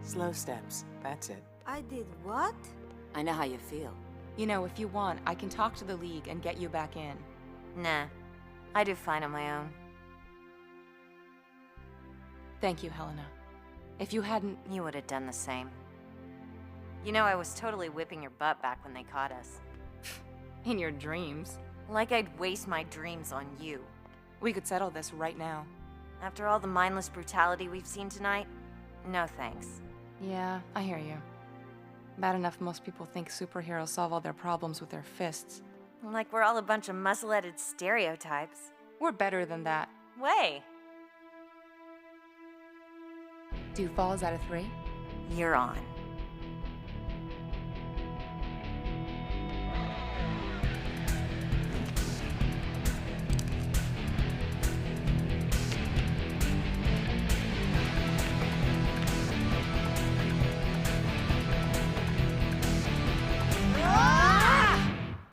Slow steps, that's it. I did what? I know how you feel. You know, if you want, I can talk to the League and get you back in. Nah, I do fine on my own. Thank you, Helena. If you hadn't... You would have done the same. You know, I was totally whipping your butt back when they caught us. In your dreams. Like I'd waste my dreams on you. We could settle this right now. After all the mindless brutality we've seen tonight, no thanks. Yeah, I hear you. Bad enough most people think superheroes solve all their problems with their fists. Like we're all a bunch of muscle-headed stereotypes. We're better than that. Way. 2 falls out of 3? You're on.